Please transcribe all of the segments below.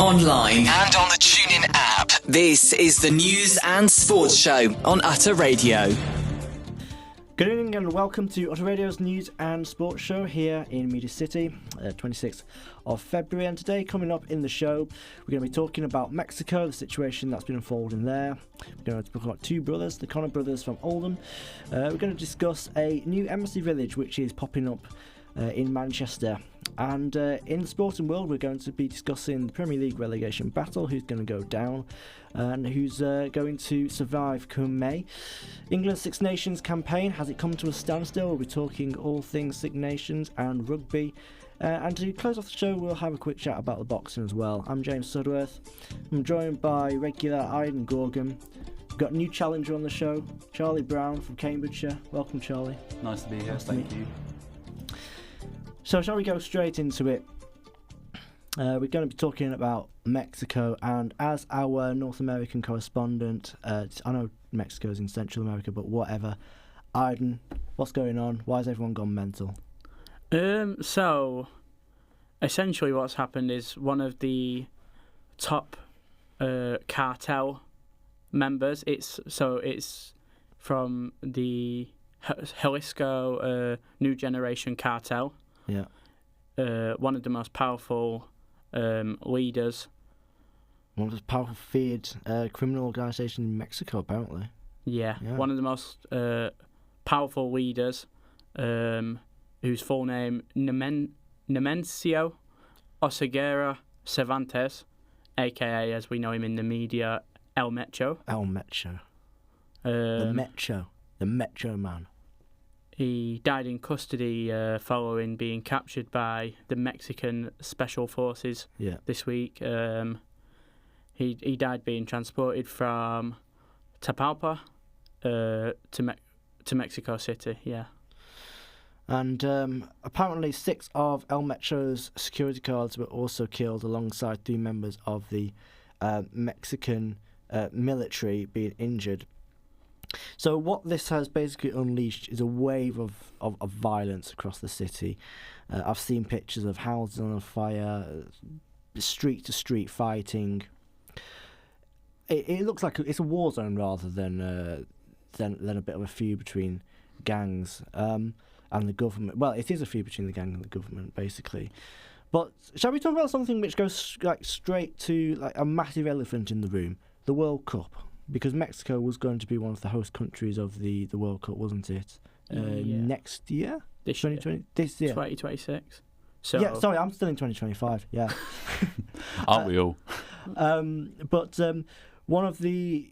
online, and on the TuneIn app. This is the News and Sports Show on Utter Radio. Good evening and welcome to Utter Radio's News and Sports Show here in Media City, 26th of February. And today, coming up in the show, we're going to be talking about Mexico, the situation that's been unfolding there. We're going to talk about two brothers, the Connor brothers from Oldham. We're going to discuss a new embassy village which is popping up in Manchester. And in the sporting world, we're going to be discussing the Premier League relegation battle, who's going to go down and who's going to survive come May. England's Six Nations campaign, has it come to a standstill? We'll be talking all things Six Nations and rugby. And to close off the show, we'll have a quick chat about the boxing as well. I'm James Sudworth. I'm joined by regular Aidan Gorgham. We've got a new challenger on the show, Charlie Brown from Cambridgeshire. Welcome, Charlie. Nice to be here, thank you. So shall we go straight into it? We're going to be talking about Mexico, and as our North American correspondent, I know Mexico's in Central America, but whatever. Aidan, what's going on? Why has everyone gone mental? So, essentially what's happened is one of the top cartel members, it's from the Jalisco New Generation Cartel. Yeah. One of the most powerful leaders. One of the powerful, feared criminal organisations in Mexico, apparently. Yeah, one of the most powerful leaders, whose full name, Nemencio Oseguera Cervantes, a.k.a., as we know him in the media, El Mecho. El Mecho. The Mecho Man. He died in custody following being captured by the Mexican Special Forces this week. He died being transported from Tapalpa to Mexico City, yeah. And apparently 6 of El Mecho's security guards were also killed alongside 3 members of the Mexican military being injured. So what this has basically unleashed is a wave of violence across the city. I've seen pictures of houses on fire, street-to-street fighting. It looks like it's a war zone rather than a bit of a feud between gangs and the government. Well, it is a feud between the gang and the government, basically. But shall we talk about something which goes straight to a massive elephant in the room, the World Cup? Because Mexico was going to be one of the host countries of the World Cup, wasn't it? Next year? This year. 2026. So yeah, sorry, I'm still in 2025, yeah. Aren't we all? But one of the...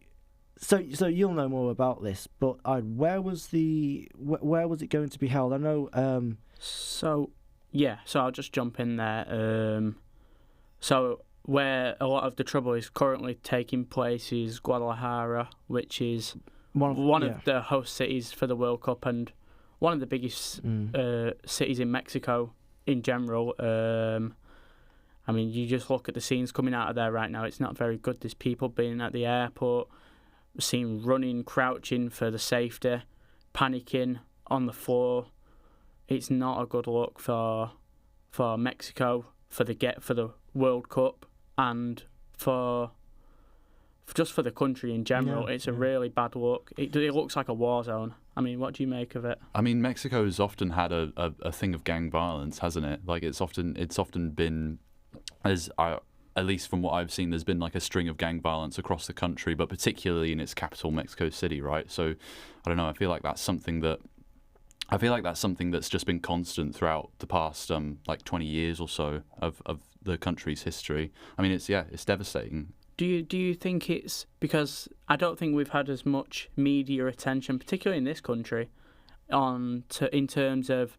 So you'll know more about this, but where was it going to be held? I know... So I'll just jump in there. So where a lot of the trouble is currently taking place is Guadalajara, which is one of the host cities for the World Cup and one of the biggest cities in Mexico in general. I mean, you just look at the scenes coming out of there right now. It's not very good. There's people being at the airport, seen running, crouching for the safety, panicking on the floor. It's not a good look for Mexico for the World Cup. And for the country in general, it's a really bad look. It looks like a war zone. I mean, what do you make of it? I mean, Mexico's often had a thing of gang violence, hasn't it? Like it's often been, at least from what I've seen, there's been like a string of gang violence across the country, but particularly in its capital, Mexico City, right? So I don't know. I feel like that's something that's just been constant throughout the past 20 years or so of the country's history. I mean, it's devastating. Do you think it's because I don't think we've had as much media attention, particularly in this country, in terms of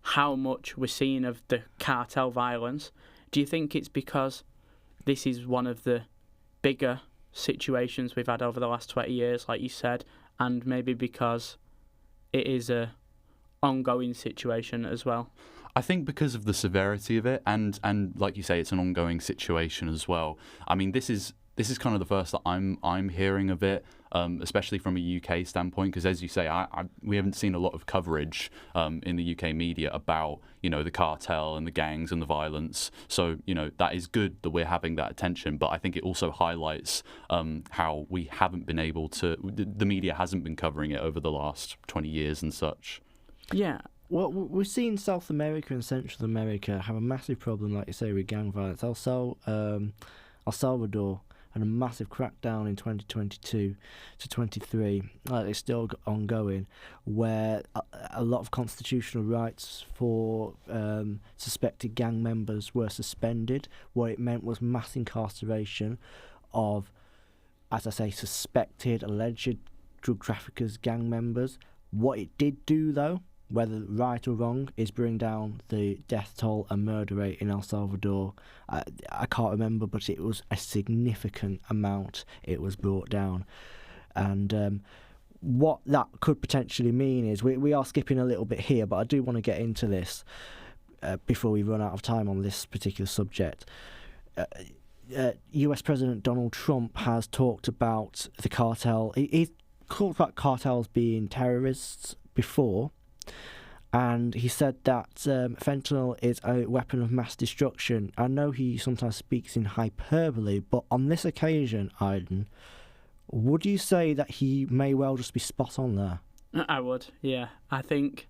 how much we're seeing of the cartel violence? Do you think it's because this is one of the bigger situations we've had over the last 20 years, like you said, and maybe because it is a ongoing situation as well? I think because of the severity of it, and like you say, it's an ongoing situation as well. I mean, this is this is kind of the first that I'm hearing of it, especially from a UK standpoint, because as you say, we haven't seen a lot of coverage in the UK media about, you know, the cartel and the gangs and the violence. So, you know, that is good that we're having that attention, but I think it also highlights how we haven't been able to, the media hasn't been covering it over the last 20 years and such. Yeah. Well, we've seen South America and Central America have a massive problem, like you say, with gang violence. El Salvador had a massive crackdown in 2022 to 23, it's still ongoing, where a lot of constitutional rights for suspected gang members were suspended. What it meant was mass incarceration of, as I say, suspected, alleged drug traffickers, gang members. What it did do, though, whether right or wrong, is bring down the death toll and murder rate in El Salvador. I can't remember, but it was a significant amount it was brought down. And what that could potentially mean is, we are skipping a little bit here, but I do want to get into this before we run out of time on this particular subject. US President Donald Trump has talked about the cartel. He's talked about cartels being terrorists before, and he said that fentanyl is a weapon of mass destruction. I know he sometimes speaks in hyperbole, but on this occasion, Aiden, would you say that he may well just be spot on there? I would, yeah. I think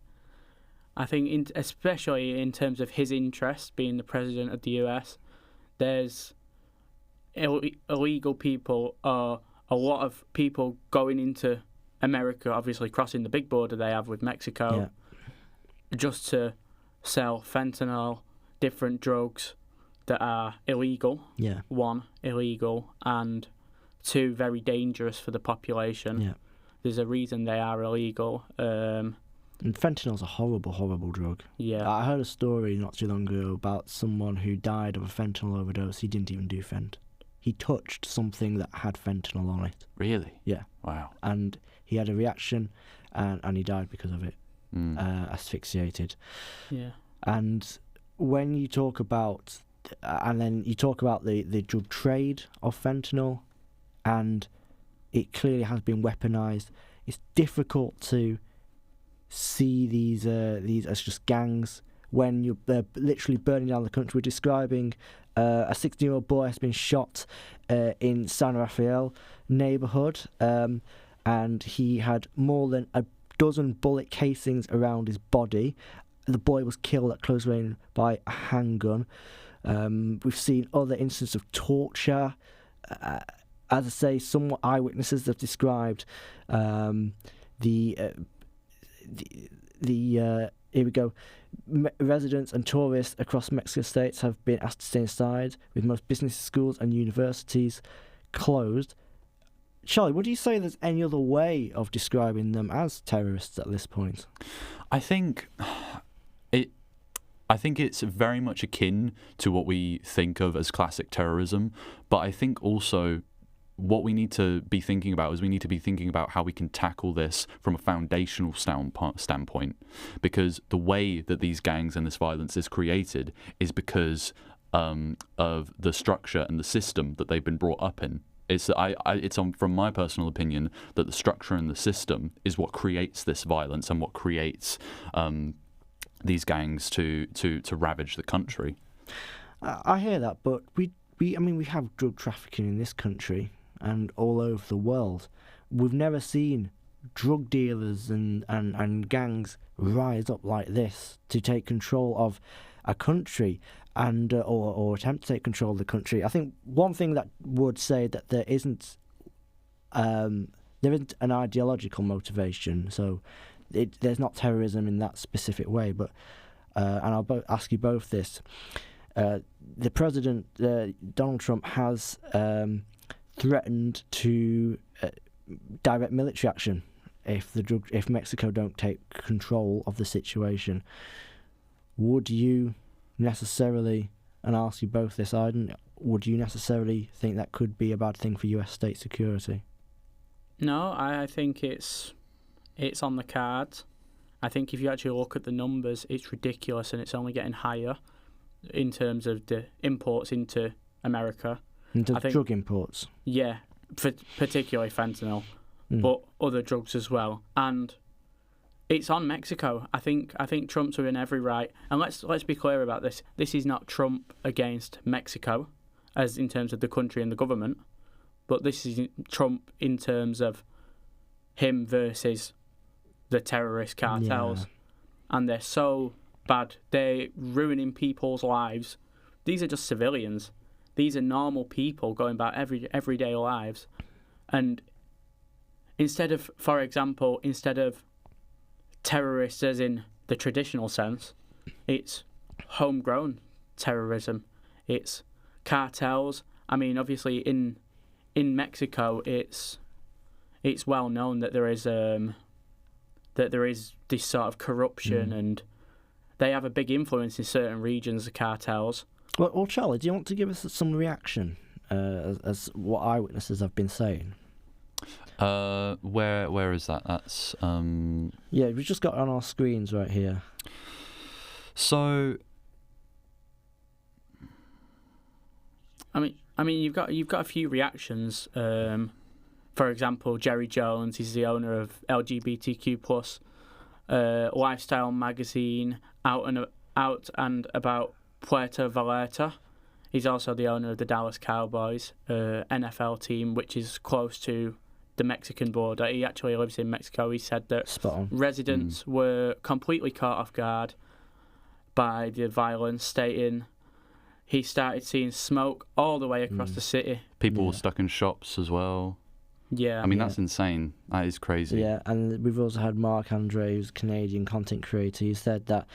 especially in terms of his interest, being the president of the US, there's illegal people, a lot of people going into America, obviously crossing the big border they have with Mexico, just to sell fentanyl, different drugs that are illegal. Yeah. One, illegal, and two, very dangerous for the population. Yeah. There's a reason they are illegal. And fentanyl's a horrible, horrible drug. Yeah. I heard a story not too long ago about someone who died of a fentanyl overdose. He didn't even do fent. He touched something that had fentanyl on it. Really? Yeah. Wow. And he had a reaction, and he died because of it, asphyxiated. Yeah. And when you talk about, and then you talk about the drug trade of fentanyl, and it clearly has been weaponized, it's difficult to see these as just gangs when they're literally burning down the country. We're describing a 16-year-old boy has been shot in San Rafael neighborhood, and he had more than a dozen bullet casings around his body. The boy was killed at close range by a handgun. We've seen other instances of torture. As I say, some eyewitnesses have described here we go. Residents and tourists across Mexico states have been asked to stay inside, with most business schools and universities closed. Charlie, would you say there's any other way of describing them as terrorists at this point? I think it's very much akin to what we think of as classic terrorism, but I think also what we need to be thinking about is we need to be thinking about how we can tackle this from a foundational standpoint, because the way that these gangs and this violence is created is because of the structure and the system that they've been brought up in. From my personal opinion, that the structure and the system is what creates this violence and what creates these gangs to ravage the country. I hear that, but we have drug trafficking in this country and all over the world. We've never seen drug dealers and gangs rise up like this to take control of a country and or attempt to take control of the country. I think one thing that would say that there isn't an ideological motivation, so there's not terrorism in that specific way. But and I'll ask you both this: the president, Donald Trump, has threatened to direct military action if Mexico don't take control of the situation. Would you necessarily, and I'll ask you both this, Aiden, would you necessarily think that could be a bad thing for US state security? No, I think it's on the cards. I think if you actually look at the numbers, it's ridiculous, and it's only getting higher in terms of the imports into America. Into drug imports. Yeah, particularly fentanyl, but other drugs as well. And it's on Mexico. I think Trump's within every right. And let's be clear about this. This is not Trump against Mexico, as in terms of the country and the government, but this is Trump in terms of him versus the terrorist cartels. Yeah. And they're so bad. They're ruining people's lives. These are just civilians. These are normal people going about everyday lives. And instead of terrorists as in the traditional sense, it's homegrown terrorism. It's cartels. I mean, obviously in Mexico, it's well known that there is this sort of corruption, and they have a big influence in certain regions, the cartels. Well, Charlie, do you want to give us some reaction as what eyewitnesses have been saying? Where is that? That's yeah, we've just got it on our screens right here. So, I mean, you've got a few reactions. For example, Jerry Jones, he's the owner of LGBTQ+ lifestyle magazine, Out and About Puerto Vallarta. He's also the owner of the Dallas Cowboys NFL team, which is close to the Mexican border. He actually lives in Mexico. He said that residents were completely caught off guard by the violence, stating he started seeing smoke all the way across the city. People were stuck in shops as well. Yeah. I mean, that's insane. That is crazy. Yeah, and we've also had Mark Andre, who's a Canadian content creator. He said that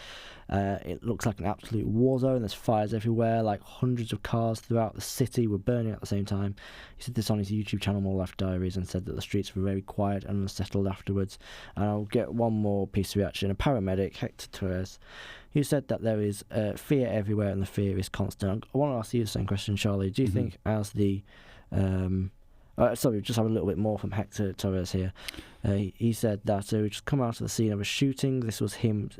it looks like an absolute war zone. There's fires everywhere, like hundreds of cars throughout the city were burning at the same time. He said this on his YouTube channel, More Life Diaries, and said that the streets were very quiet and unsettled afterwards. And I'll get one more piece of reaction. A paramedic, Hector Torres, who said that there is fear everywhere and the fear is constant. I want to ask you the same question, Charlie. Do you think as the... sorry, just have a little bit more from Hector Torres here. He said that we just come out of the scene of a shooting. This was him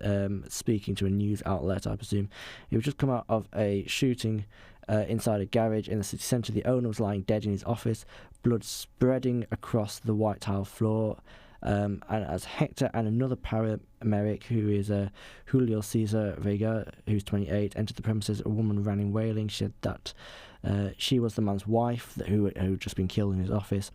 speaking to a news outlet, I presume. He would just come out of a shooting inside a garage in the city centre. The owner was lying dead in his office, blood spreading across the white tile floor. And as Hector and another paramedic, who is Julio Cesar Vega, who's 28, entered the premises, a woman ran in wailing. She said that she was the man's wife who had just been killed in his office,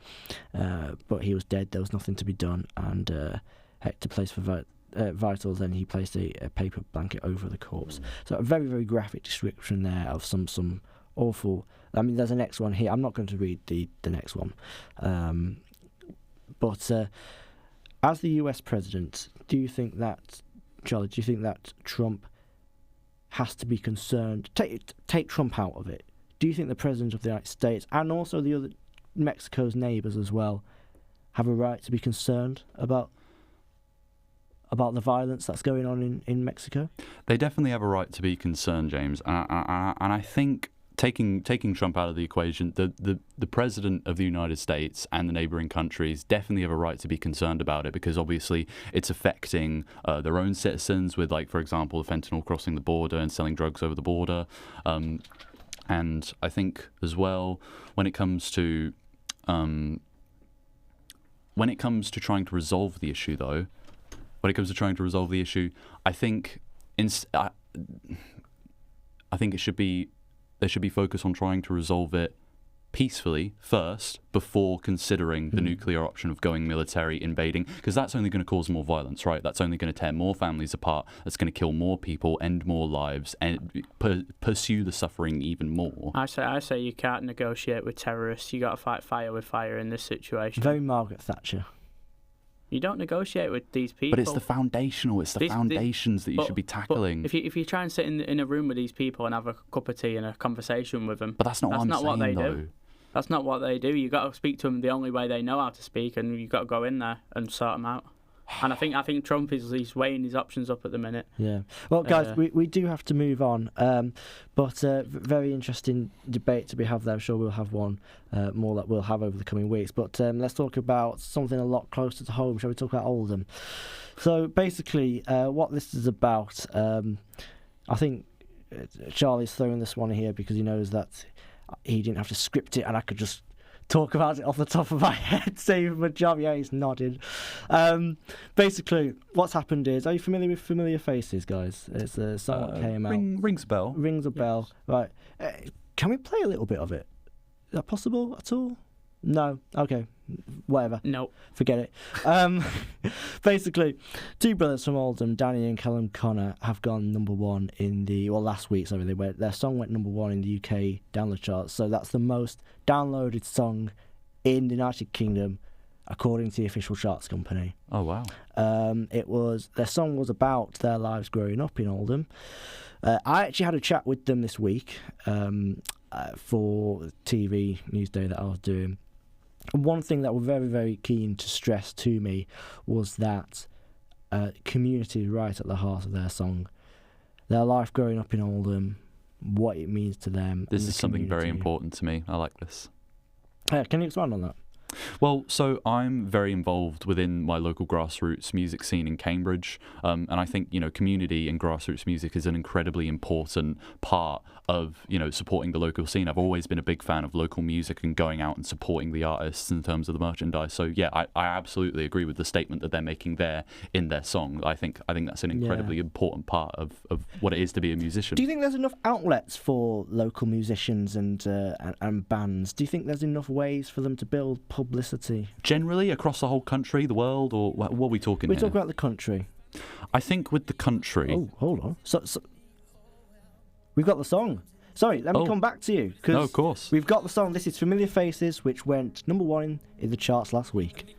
but he was dead. There was nothing to be done, and Hector placed for vitals, and he placed a paper blanket over the corpse. So a very, very graphic description there of some awful... I mean, there's a next one here. I'm not going to read the next one. But as the US president, do you think that Trump has to be concerned? Take Trump out of it. Do you think the president of the United States and also the other Mexico's neighbours as well have a right to be concerned about the violence that's going on in Mexico? They definitely have a right to be concerned, James. And I think taking Trump out of the equation, the president of the United States and the neighbouring countries definitely have a right to be concerned about it, because obviously it's affecting their own citizens with, like, for example, fentanyl crossing the border and selling drugs over the border. And I think as well, when it comes to trying to resolve the issue, I think it should be there should be focus on trying to resolve it peacefully first before considering the nuclear option of going military, invading, because that's only going to cause more violence, right? That's only going to tear more families apart. That's going to kill more people, end more lives, and pursue the suffering even more. I say you can't negotiate with terrorists. You got to fight fire with fire in this situation. Very Margaret Thatcher. You don't negotiate with these people. But it's the foundational. It's the foundations that you should be tackling. But if you try and sit in a room with these people and have a cup of tea and a conversation with them, but that's not what they do. That's not what they do. You got to speak to them the only way they know how to speak, and you got to go in there and sort them out. And I think Trump he's weighing his options up at the minute. Yeah. Well, guys, we do have to move on. But very interesting debate to be had there. I'm sure we'll have one more that we'll have over the coming weeks. But let's talk about something a lot closer to home. Shall we talk about Oldham? So basically, what this is about, I think Charlie's throwing this one here because he knows that he didn't have to script it, and I could just talk about it off the top of my head, saving my job. Yeah, he's nodding. Basically, what's happened is, are you familiar with Familiar Faces, guys? It's a song that came out. Rings a bell. Rings a bell. Right. Can we play a little bit of it? Is that possible at all? No. Okay. Whatever. No. Forget it. Basically, two brothers from Oldham, Danny and Callum Connor, have gone number one in last week, sorry, their song went number one in the UK download charts. So that's the most downloaded song in the United Kingdom, according to the official charts company. Oh, wow. Their song was about their lives growing up in Oldham. I actually had a chat with them this week for TV news day that I was doing. And one thing that were very, very keen to stress to me was that community is right at the heart of their song. Their life growing up in Oldham, what it means to them. This is something very important to me. I like this. Can you expand on that? Well, so I'm very involved within my local grassroots music scene in Cambridge, and I think, community and grassroots music is an incredibly important part of, supporting the local scene. I've always been a big fan of local music and going out and supporting the artists in terms of the merchandise. So yeah, I absolutely agree with the statement that they're making there in their song. I think that's an incredibly important part of what it is to be a musician. Do you think there's enough outlets for local musicians and bands? Do you think there's enough ways for them to build publicity? Generally, across the whole country, the world, or what are we talking We're here? talking about the country. I think with the country... Oh, hold on. So we've got the song. Sorry, let me come back to you. No, of course. We've got the song. This is Familiar Faces, which went number one in the charts last week.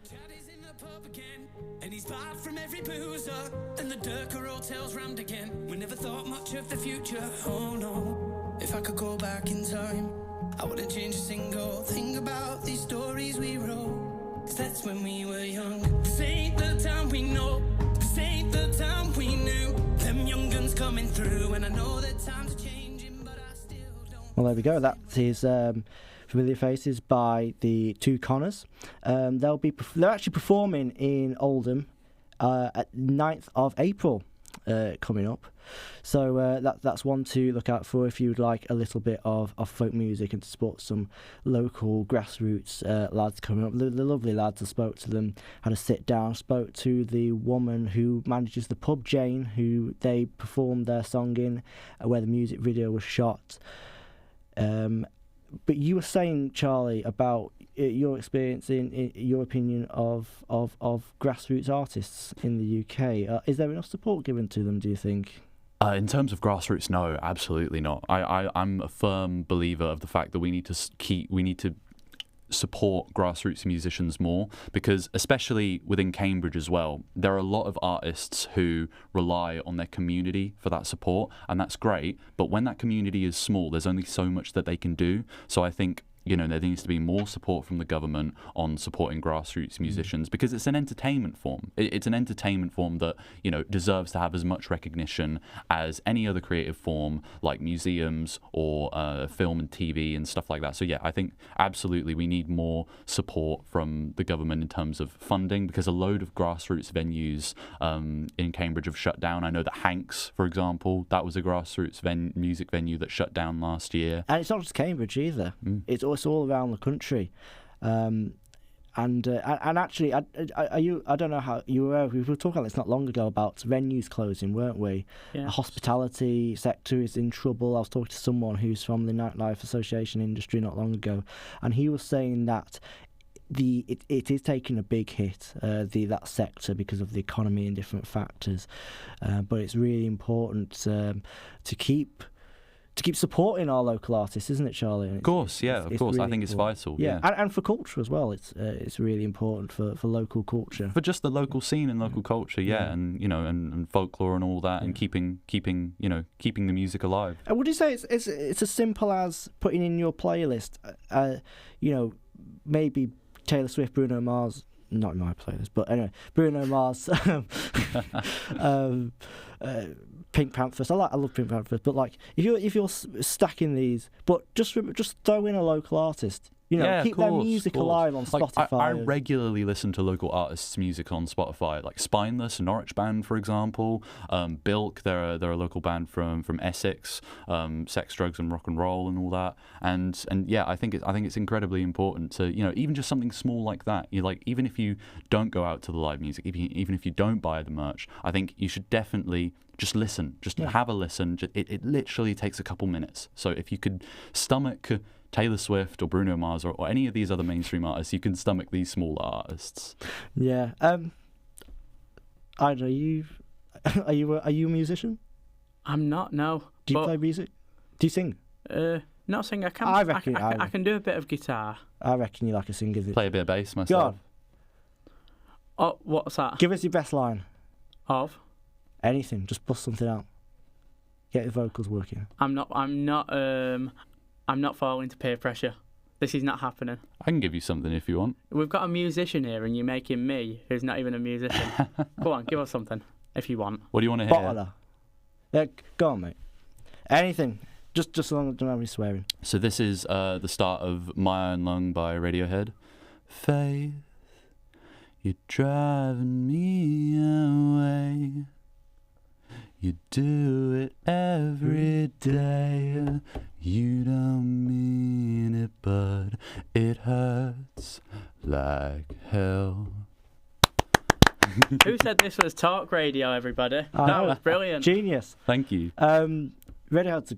And he's barred from every boozer, and the Durka hotels rammed again. We never thought much of the future. Oh no, if I could go back in time, I wouldn't change a single thing about these stories we wrote. 'Cause that's when we were young. This ain't the time we know. This ain't the time we knew. Them young guns coming through, and I know that times are changing, but I still don't. Well, there we go. That is Familiar Faces by the Two Connors. They're actually performing in Oldham at 9th of April coming up. So that's one to look out for if you'd like a little bit of folk music and to support some local grassroots lads coming up. The lovely lads, I spoke to them, had a sit down, spoke to the woman who manages the pub, Jane, who they performed their song in, where the music video was shot. But you were saying, Charlie, about your experience in your opinion of grassroots artists in the UK. Is there enough support given to them, do you think? In terms of grassroots, no, absolutely not. I'm a firm believer of the fact that we need to support grassroots musicians more, because especially within Cambridge as well, there are a lot of artists who rely on their community for that support, and that's great, but when that community is small, there's only so much that they can do. So I think there needs to be more support from the government on supporting grassroots musicians, because it's an entertainment form. It's an entertainment form that, deserves to have as much recognition as any other creative form, like museums or film and TV and stuff like that. So yeah, I think absolutely we need more support from the government in terms of funding, because a load of grassroots venues in Cambridge have shut down. I know that Hanks, for example, that was a grassroots music venue that shut down last year. And it's not just Cambridge either. It's all around the country, and actually, I don't know how you were. We were talking about this not long ago about venues closing, weren't we? Yeah. The hospitality sector is in trouble. I was talking to someone who's from the Nightlife Association industry not long ago, and he was saying that it is taking a big hit, that sector, because of the economy and different factors. But it's really important to keep supporting our local artists, isn't it, Charlie? Of course, yeah, of course. Really I think it's vital. Yeah. And for culture as well. It's really important for local culture. For just the local scene and local culture, and and folklore and all that, and keeping the music alive. And would you say it's as simple as putting in your playlist, maybe Taylor Swift, Bruno Mars? Not in my playlist, but anyway, Bruno Mars, Pink Panthers. I love Pink Panthers, but like if you're stacking these, but just throw in a local artist, keep their music alive on Spotify. I regularly listen to local artists' music on Spotify, like Spineless, a Norwich band, for example. Bilk, they're a local band from Essex. Sex, Drugs, and Rock and Roll, and all that. And yeah, I think it's incredibly important to even just something small like that. Even if you don't go out to the live music, even if you don't buy the merch, I think you should definitely just listen. Just have a listen. It literally takes a couple minutes. So if you could stomach Taylor Swift or Bruno Mars or any of these other mainstream artists, you can stomach these smaller artists. Yeah. I don't know. Are you a musician? I'm not. No. Do you play music? Do you sing? Not sing. I can. I can do a bit of guitar. I reckon you like a singer. Play a bit of bass myself. Go on. Oh, what's that? Give us your best line. Of? Anything. Just bust something out. Get your vocals working. I'm not falling to peer pressure. This is not happening. I can give you something if you want. We've got a musician here, and you're making me, who's not even a musician. Go on, give us something if you want. What do you want to hear? Bottler. Yeah, go on, mate. Anything. Just as long as don't have any swearing. So this is the start of My Iron Lung by Radiohead. Faith, you're driving me away. You do it every day. You don't mean it, but it hurts like hell. Who said this was talk radio, everybody? That was brilliant. Genius. Thank you. Radiohead's a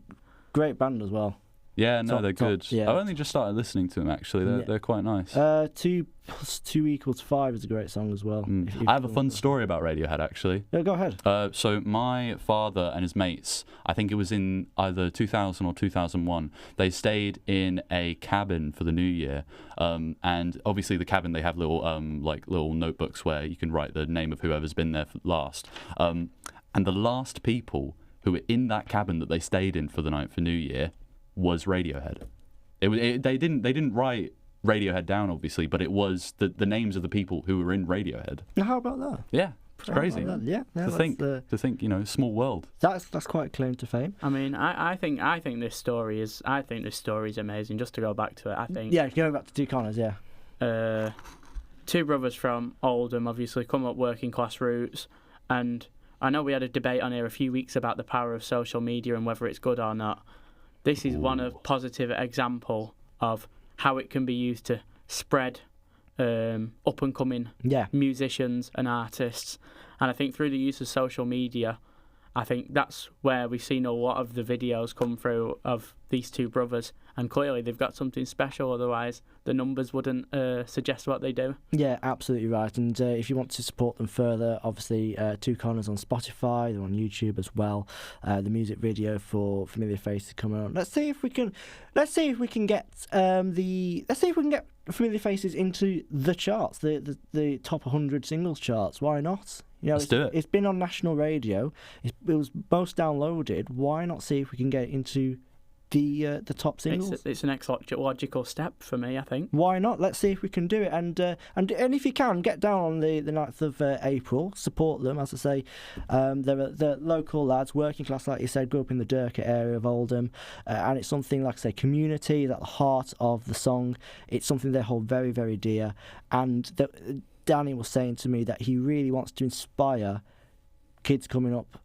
great band as well. Yeah, no, they're good. Yeah. I've only just started listening to them, actually. They're quite nice. 2 + 2 = 5 is a great song as well. I have a fun story about Radiohead, actually. Yeah, go ahead. So my father and his mates, I think it was in either 2000 or 2001, they stayed in a cabin for the New Year. And obviously the cabin, they have little little notebooks where you can write the name of whoever's been there last. And the last people who were in that cabin that they stayed in for the night for New Year was Radiohead. They didn't write Radiohead down, obviously, but it was the names of the people who were in Radiohead. How about that? Yeah, it's crazy. Yeah, to think, small world. That's quite a claim to fame. I mean, I think this story is amazing. Just to go back to it, I think. Yeah, going back to Two Connors, yeah. 2 brothers from Oldham, obviously, come up working class roots, and I know we had a debate on here a few weeks about the power of social media and whether it's good or not. This is one of positive example of how it can be used to spread up and coming musicians and artists. And I think through the use of social media, I think that's where we've seen a lot of the videos come through of these 2 brothers. And clearly they've got something special, otherwise the numbers wouldn't suggest what they do. Yeah, absolutely right. And if you want to support them further, obviously 2 Connors on Spotify, they're on YouTube as well. The music video for Familiar Faces coming on. Let's see if we can get Familiar Faces into the charts, the top 100 singles charts. Why not? Let's do it. It's been on national radio. It was most downloaded. Why not see if we can get into the top singles? It's an logical step for me, I think. Why not? Let's see if we can do it. And if you can, get down on the 9th of April. Support them, as I say. They're local lads, working class, like you said, grew up in the Durkhead area of Oldham. And it's something, like I say, community is at the heart of the song. It's something they hold very, very dear. And Danny was saying to me that he really wants to inspire kids coming up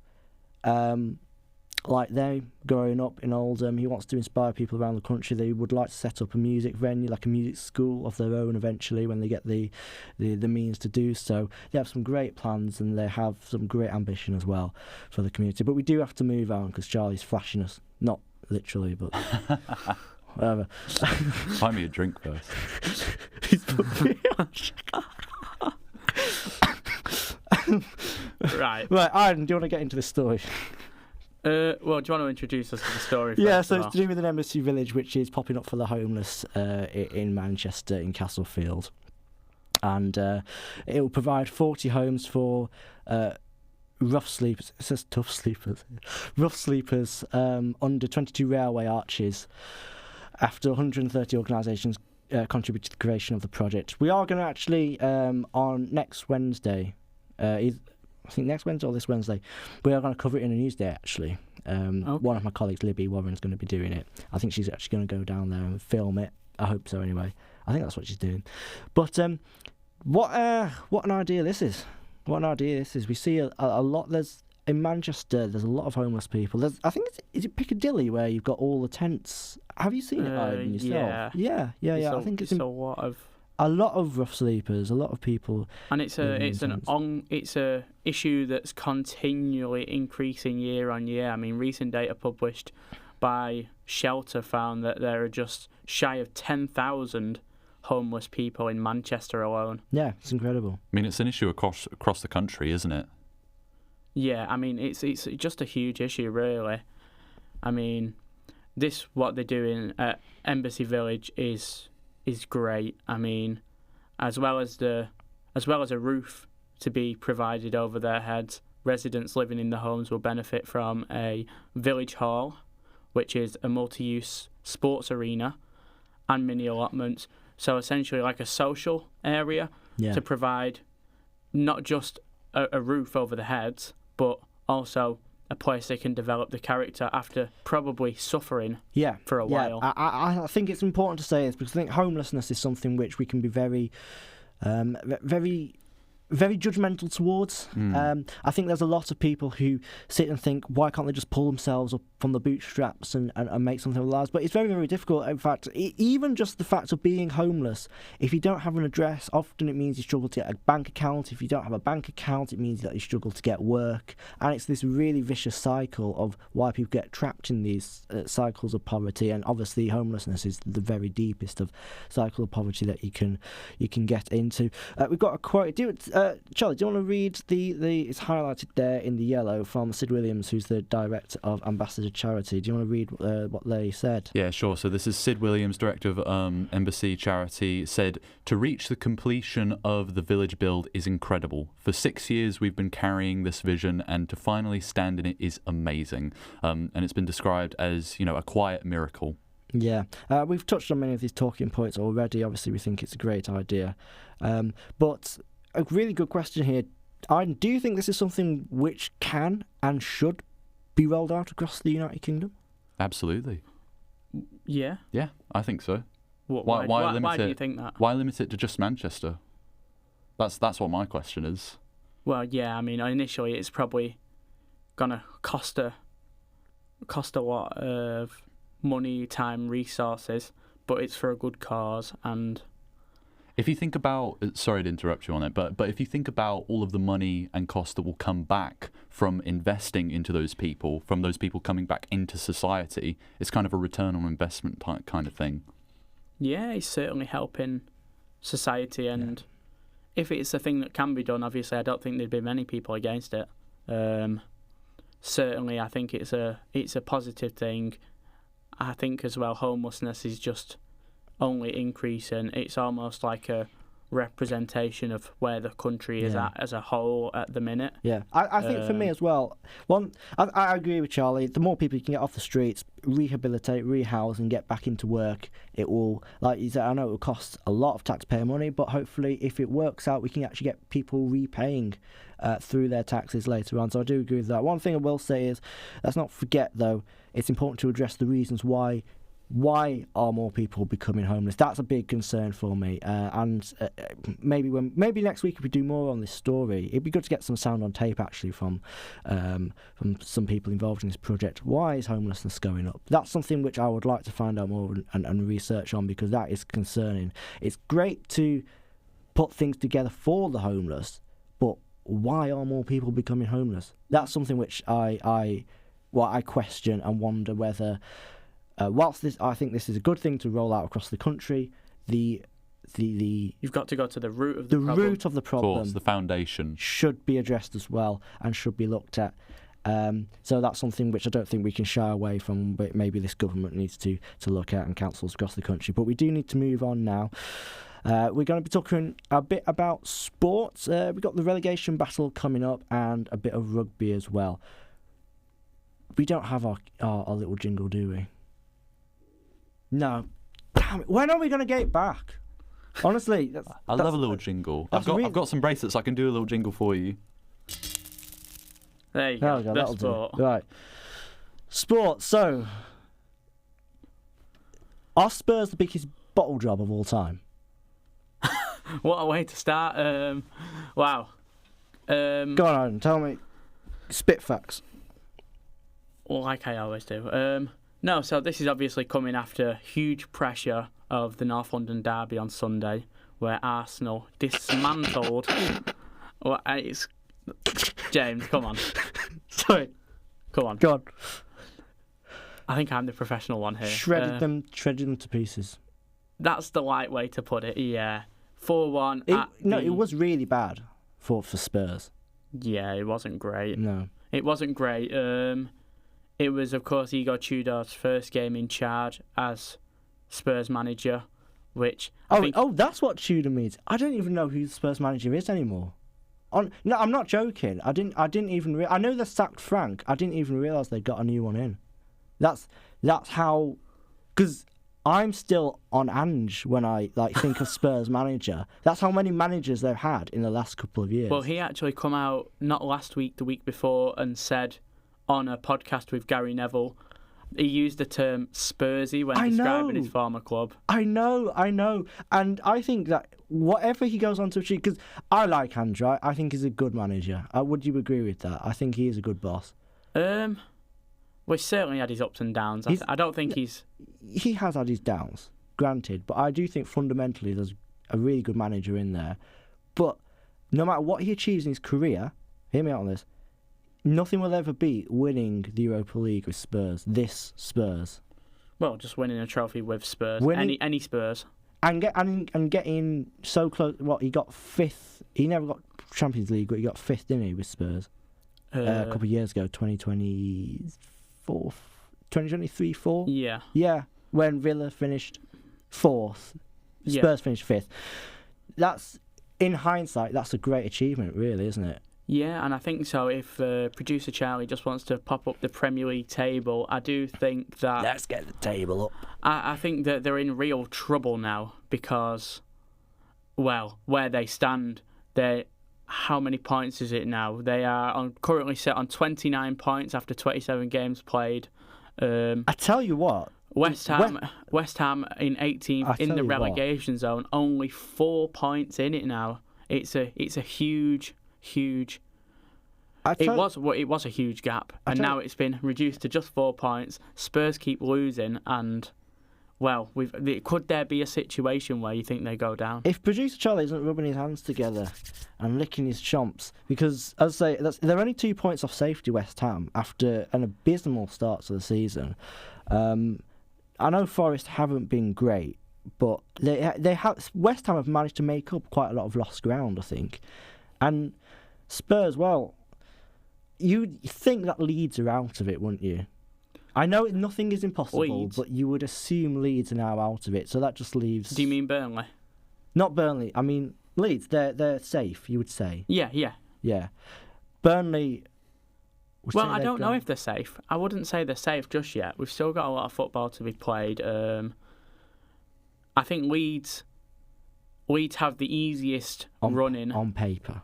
like them, growing up in Oldham. He wants to inspire people around the country. They would like to set up a music venue, like a music school of their own eventually when they get the means to do so. They have some great plans and they have some great ambition as well for the community. But we do have to move on because Charlie's flashing us. Not literally, but... whatever. Buy me a drink first. He's put me on. Right, Aaron, do you want to get into this story? Well, do you want to introduce us to the story first? Yeah, so it's to do with an embassy village which is popping up for the homeless in Manchester, in Castlefield. And it will provide 40 homes for rough sleepers. It says tough sleepers. Rough sleepers under 22 railway arches after 130 organisations contributed to the creation of the project. We are going to actually, on next Wednesday, I think next Wednesday or this Wednesday, we are going to cover it in a news day, actually. Okay. One of my colleagues, Libby Warren's going to be doing it. I think she's actually going to go down there and film it I hope so anyway. I think that's what she's doing. But what an idea this is. What an idea this is. We see a lot. In Manchester, there's a lot of homeless people. I think is it Piccadilly where you've got all the tents. Have you seen it Ivan, yourself? Yeah. I think it's a lot of rough sleepers, a lot of people. And it's a issue that's continually increasing year on year. I mean, recent data published by Shelter found that there are just shy of 10,000 homeless people in Manchester alone. Yeah, it's incredible. I mean, it's an issue across the country, isn't it? Yeah, I mean, it's just a huge issue, really. I mean, what they're doing at Embassy Village is great. I mean, as well as a roof to be provided over their heads, residents living in the homes will benefit from a village hall, which is a multi-use sports arena and mini allotments. So essentially like a social area to provide not just a roof over the heads, but also a place they can develop the character after probably suffering for a while. I think it's important to say this because I think homelessness is something which we can be very very judgmental towards. I think there's a lot of people who sit and think, why can't they just pull themselves up from the bootstraps and make something of their lives? But it's very, very difficult. In fact, even just the fact of being homeless, if you don't have an address, often it means you struggle to get a bank account. If you don't have a bank account, it means that you struggle to get work. And it's this really vicious cycle of why people get trapped in these cycles of poverty. And obviously homelessness is the very deepest of cycle of poverty that you can get into. We've got a quote. Charlie, do you want to read it's highlighted there in the yellow from Sid Williams, who's the director of Ambassador Charity. Do you want to read what they said? Yeah, sure. So this is Sid Williams, director of Embassy Charity, said, "To reach the completion of the village build is incredible. For 6 years we've been carrying this vision, and to finally stand in it is amazing." And it's been described as, a quiet miracle. Yeah, we've touched on many of these talking points already. Obviously, we think it's a great idea. But a really good question here. Do you think this is something which can and should be rolled out across the United Kingdom? Absolutely. Yeah. Yeah, I think so. Why do you think that? Why limit it to just Manchester? That's what my question is. Well, yeah, I mean, initially it's probably gonna cost a lot of money, time, resources, but it's for a good cause. And if you think about, sorry to interrupt you on it, but if you think about all of the money and cost that will come back from investing into those people, from those people coming back into society, it's kind of a return on investment type kind of thing. Yeah, it's certainly helping society, and if it's a thing that can be done, obviously I don't think there'd be many people against it. Certainly, I think it's a positive thing. I think as well, homelessness is just only increasing. It's almost like a representation of where the country is at as a whole at the minute. Yeah, I think for me as well, I agree with Charlie. The more people you can get off the streets, rehabilitate, rehouse and get back into work, it will, like you said, I know it will cost a lot of taxpayer money, but hopefully if it works out, we can actually get people repaying through their taxes later on. So I do agree with that. One thing I will say is, let's not forget though, it's important to address the reasons why are more people becoming homeless. That's a big concern for me, and maybe next week if we do more on this story, it'd be good to get some sound on tape actually from some people involved in this project. Why is homelessness going up? That's something which I would like to find out more and research on, because that is concerning. It's great to put things together for the homeless, but why are more people becoming homeless? That's something which I question and wonder whether, whilst I think this is a good thing to roll out across the country, you've got to go to the root of the problem. The root of the problem, of course, the foundation, should be addressed as well and should be looked at. So that's something which I don't think we can shy away from, but maybe this government needs to look at, and councils across the country. But we do need to move on now. We're going to be talking a bit about sports. We've got the relegation battle coming up and a bit of rugby as well. We don't have our little jingle, do we? No. Damn it. When are we going to get it back? Honestly. I love a little jingle. I've got some bracelets. I can do a little jingle for you. There you go. That'll do. Right. Sports. So, are Spurs the bottle job of all time? What a way to start. Wow. Go on, tell me. Spit facts. Like I always do. No, so this is obviously coming after huge pressure of the North London derby on Sunday, where Arsenal dismantled. Well, it's James, come on. Sorry. Come on. Go on. I think I'm the professional one here. Shredded them to pieces. That's the light way to put it, yeah. 4-1. It was really bad for Spurs. Yeah, it wasn't great. No. It wasn't great. It was, of course, Igor Tudor's first game in charge as Spurs manager, which I think... that's what Tudor means. I don't even know who the Spurs manager is anymore. No, I'm not joking. I didn't even... I know they sacked Frank. I didn't even realise they got a new one in. That's how... Because I'm still on Ange when I think of Spurs manager. That's how many managers they've had in the last couple of years. Well, he actually come out, not last week, the week before, and said on a podcast with Gary Neville, he used the term Spursy when describing his former club. I know. And I think that whatever he goes on to achieve... Because I like Ange, right? I think he's a good manager. Would you agree with that? I think he is a good boss. Well, he certainly had his ups and downs. I don't think he's... He has had his downs, granted, but I do think fundamentally there's a really good manager in there. But no matter what he achieves in his career, hear me out on this, nothing will ever beat winning the Europa League with Spurs. This Spurs. Well, just winning a trophy with Spurs. Any Spurs. And getting so close. What, he got 5th. He never got Champions League, but he got 5th, didn't he, with Spurs? A couple of years ago, 2023-4? Yeah. Yeah, when Villa finished 4th. Spurs finished 5th. That's, in hindsight, that's a great achievement, really, isn't it? Yeah, and I think so. If producer Charlie just wants to pop up the Premier League table, I do think that... Let's get the table up. I think that they're in real trouble now because, well, where they stand, how many points is it now? They are currently set on 29 points after 27 games played. I tell you what. West Ham in 18th in the relegation zone, only 4 points in it now. It's a huge. It was a huge gap, and now it's been reduced to just 4 points. Spurs keep losing, and well, could there be a situation where you think they go down? If producer Charlie isn't rubbing his hands together and licking his chomps, because as I say, they're only 2 points off safety, West Ham, after an abysmal start to the season. I know Forest haven't been great, but West Ham have managed to make up quite a lot of lost ground, I think, and Spurs, well, you'd think that Leeds are out of it, wouldn't you? I know nothing is impossible, but you would assume Leeds are now out of it, so that just leaves... Do you mean Burnley? Not Burnley, I mean Leeds, they're safe, you would say. Yeah. Burnley... Well, I don't know if they're safe. I wouldn't say they're safe just yet. We've still got a lot of football to be played. I think Leeds have the easiest running on paper.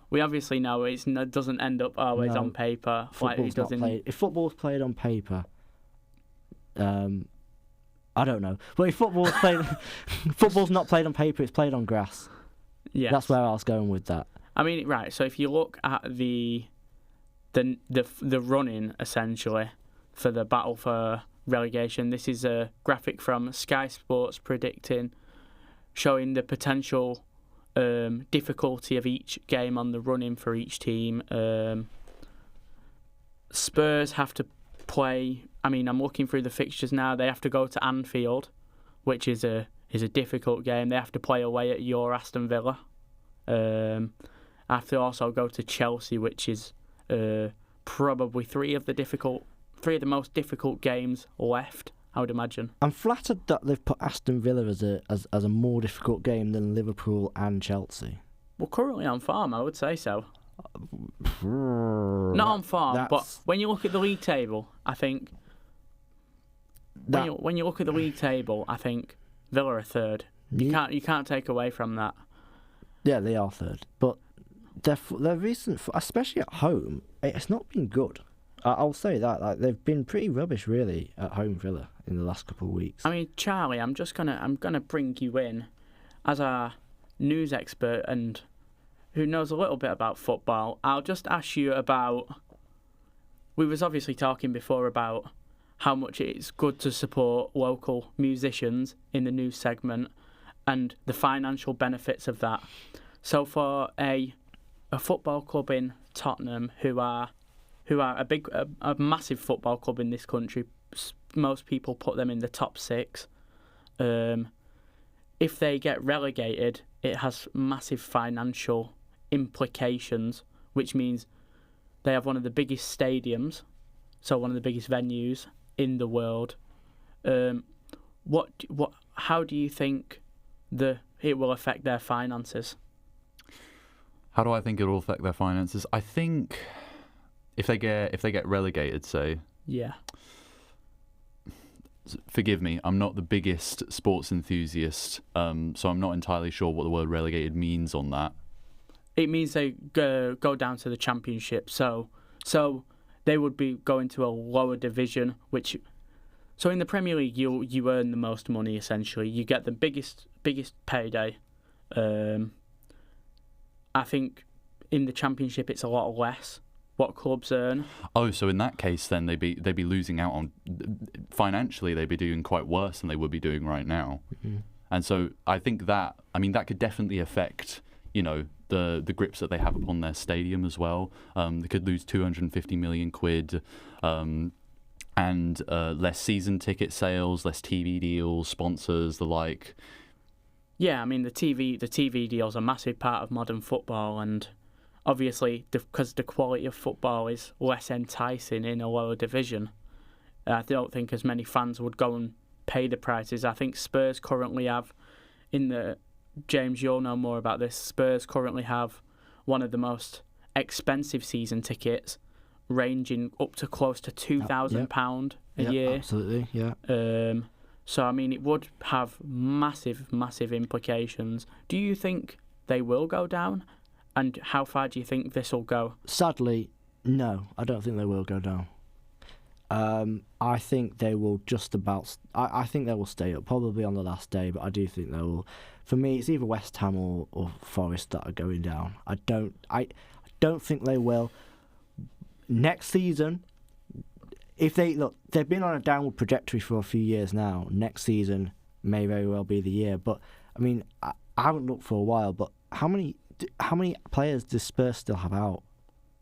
We obviously know it doesn't end up always on paper. If football's played on paper, I don't know. But if football's not played on paper, it's played on grass. Yeah, that's where I was going with that. I mean, right. So if you look at the running essentially for the battle for relegation, this is a graphic from Sky Sports showing the potential difficulty of each game on the run-in for each team. Spurs have to play... I mean, I'm looking through the fixtures now. They have to go to Anfield, which is a difficult game. They have to play away at your Aston Villa. Have to also go to Chelsea, which is probably three of the most difficult games left, I would imagine. I'm flattered that they've put Aston Villa as a more difficult game than Liverpool and Chelsea. Well, currently on form, I would say so. Not on form, but when you look at the league table, I think... When you look at the league table, I think Villa are third. You can't take away from that. Yeah, they are third, but their recent, especially at home, it's not been good. I'll say that. Like, they've been pretty rubbish, really, at home, Villa, in the last couple of weeks. I mean, Charlie, I'm gonna bring you in as our news expert and who knows a little bit about football. I'll just ask you about. We was obviously talking before about how much it's good to support local musicians in the news segment and the financial benefits of that. So for a football club in Tottenham who are a massive football club in this country, most people put them in the top 6. If they get relegated, it has massive financial implications, which means they have one of the biggest stadiums, so one of the biggest venues in the world. How do you think it will affect their finances? How do I think it will affect their finances? I think if they get relegated, say. Yeah. Forgive me, I'm not the biggest sports enthusiast, so I'm not entirely sure what the word relegated means on that. It means they go down to the Championship, so they would be going to a lower division. So in the Premier League, you earn the most money essentially. You get the biggest payday. I think in the Championship it's a lot less what clubs earn. Oh, so in that case, then they'd be losing out on financially. They'd be doing quite worse than they would be doing right now. Mm-hmm. And so I think that could definitely affect the grips that they have upon their stadium as well. They could lose 250 million quid, and less season ticket sales, less TV deals, sponsors, the like. Yeah, I mean the TV deals are a massive part of modern football, and obviously because the quality of football is less enticing in a lower division, I don't think as many fans would go and pay the prices. I think Spurs currently have James, you'll know more about this. Spurs currently have one of the most expensive season tickets, ranging up to close to £2,000 a year. Absolutely, yeah. So I mean, it would have massive implications. Do you think they will go down? And how far do you think this will go? Sadly, no. I don't think they will go down. I think they will just about. I think they will stay up probably on the last day, but I do think they will. For me, it's either West Ham or Forest that are going down. I don't think they will. Next season, if they've been on a downward trajectory for a few years now. Next season may very well be the year. But I mean, I haven't looked for a while. But how many players does Spurs still have out?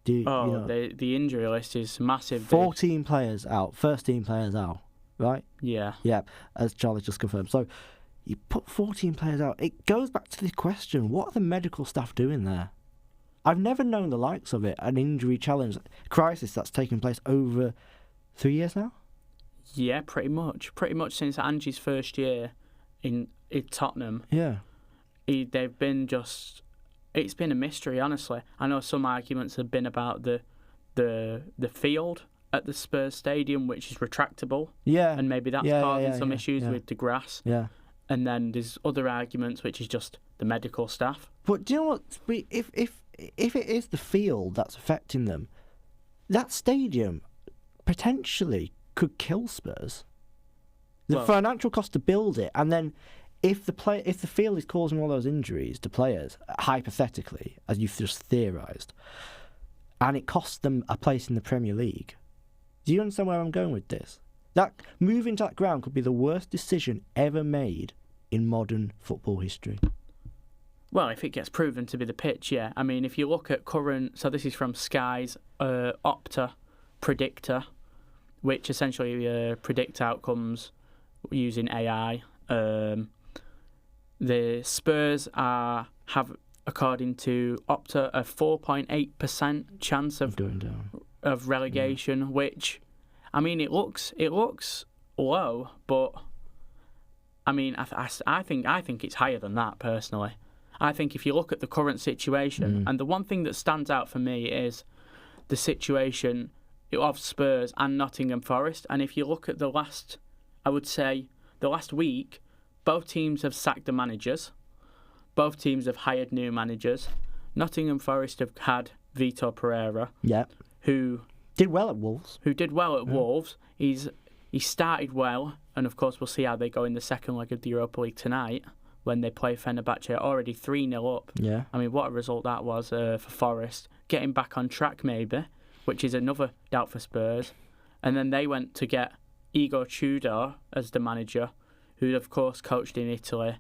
The injury list is massive. 14 players out, first team players out, right? Yeah. Yeah, as Charlie just confirmed. So you put 14 players out. It goes back to the question, what are the medical staff doing there? I've never known the likes of it, an injury challenge crisis that's taken place over 3 years now? Yeah, pretty much. Pretty much since Angie's first year in Tottenham. Yeah. They've been just... It's been a mystery, honestly. I know some arguments have been about the field at the Spurs stadium, which is retractable. Yeah. And maybe that's causing some issues with the grass. Yeah. And then there's other arguments, which is just the medical staff. But do you know what? If it is the field that's affecting them, that stadium potentially could kill Spurs. The financial cost to build it, and then if the field is causing all those injuries to players, hypothetically, as you've just theorised, and it costs them a place in the Premier League, do you understand where I'm going with this? That moving to that ground could be the worst decision ever made in modern football history. Well, if it gets proven to be the pitch, yeah. I mean, if you look at so this is from Sky's Opta predictor, which essentially predict outcomes using AI. The Spurs have, according to Opta, a 4.8% chance of going down, of relegation, which, I mean, it looks low, but I mean, I think it's higher than that personally. I think if you look at the current situation, and the one thing that stands out for me is the situation of Spurs and Nottingham Forest. And if you look at the last week, both teams have sacked the managers. Both teams have hired new managers. Nottingham Forest have had Vitor Pereira, yeah, who Did well at Wolves. Wolves. He started well, and of course we'll see how they go in the second leg of the Europa League tonight when they play Fenerbahce, already 3-0 up. Yeah. I mean, what a result that was for Forest. Getting back on track maybe, which is another doubt for Spurs. And then they went to get Igor Tudor as the manager, who of course coached in Italy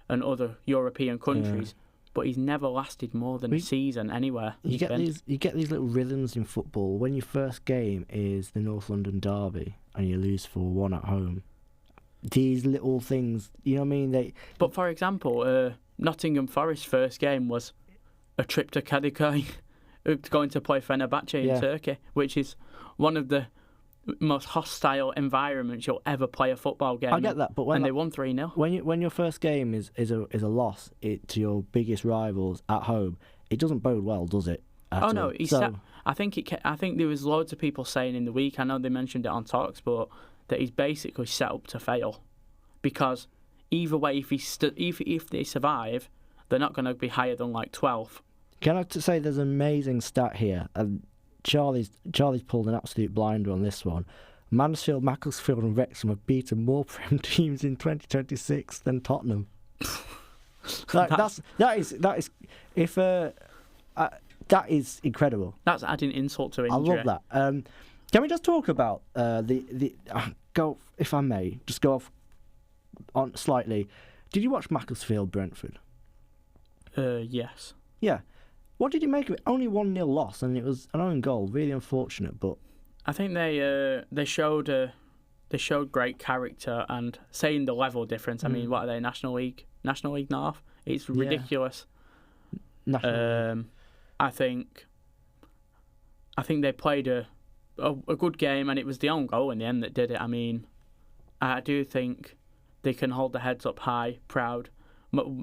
and other European countries. Yeah. But he's never lasted more than a season anywhere. You get these little rhythms in football. When your first game is the North London derby and you lose 4-1 at home, these little things, you know what I mean? But for example, Nottingham Forest's first game was a trip to Kadıköy, going to play Fenerbahce in Turkey, which is one of the most hostile environments you'll ever play a football game. I get that, but they won 3-0. When your first game is a loss to your biggest rivals at home, it doesn't bode well, does it? No, I think there was loads of people saying in the week. I know they mentioned it on TalkSport that he's basically set up to fail, because either way, if they survive, they're not going to be higher than like 12th. Can I say there's an amazing stat here? Charlie's pulled an absolute blinder on this one. Mansfield, Macclesfield and Wrexham have beaten more Prem teams in 2026 than Tottenham. That is incredible. That's adding insult to injury. I love that. Can we just talk about go, if I may, just go off on slightly. Did you watch Macclesfield Brentford? Yes. Yeah. What did you make of it? Only 1-0 loss, and it was an own goal. Really unfortunate, but I think they showed great character, and saying the level difference. I mean, what are they? National League North. It's ridiculous. I think they played a good game, and it was the own goal in the end that did it. I mean, I do think they can hold their heads up high, proud.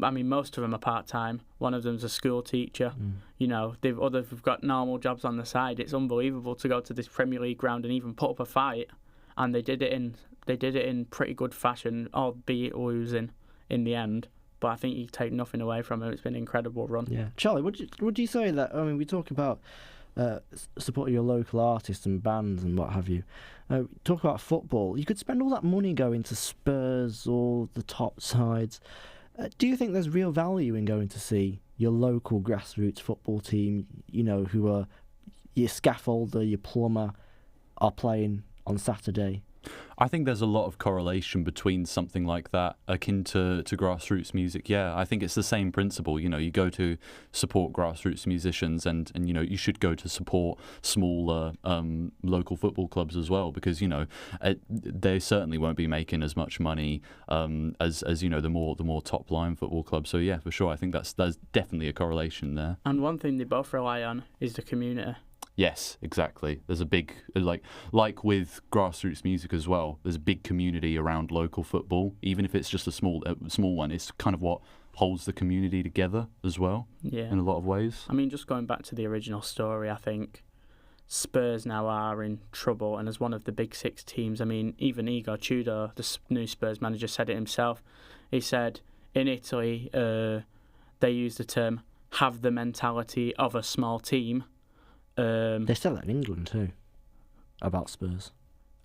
I mean, most of them are part-time. One of them's a school teacher. You know, others have got normal jobs on the side. It's unbelievable to go to this Premier League ground and even put up a fight. And they did it in pretty good fashion, albeit losing in the end. But I think you take nothing away from it. It's been an incredible run. Yeah, Charlie, would you say that? I mean, we talk about supporting your local artists and bands and what have you. Talk about football. You could spend all that money going to Spurs or the top sides. Do you think there's real value in going to see your local grassroots football team, you know, who are your scaffolder, your plumber, are playing on Saturday? I think there's a lot of correlation between something like that akin to grassroots music. Yeah, I think it's the same principle. You know, you go to support grassroots musicians and you know, you should go to support smaller local football clubs as well, because, you know, they certainly won't be making as much money as you know, the more top line football clubs. So yeah, for sure, I think there's definitely a correlation there. And one thing they both rely on is the community. Yes, exactly. There's a big, like with grassroots music as well, there's a big community around local football. Even if it's just a small one, it's kind of what holds the community together as well, in a lot of ways. I mean, just going back to the original story, I think Spurs now are in trouble, and as one of the big six teams, I mean, even Igor Tudor, the new Spurs manager, said it himself. He said in Italy, they use the term "have the mentality of a small team." They said that in England too, about Spurs.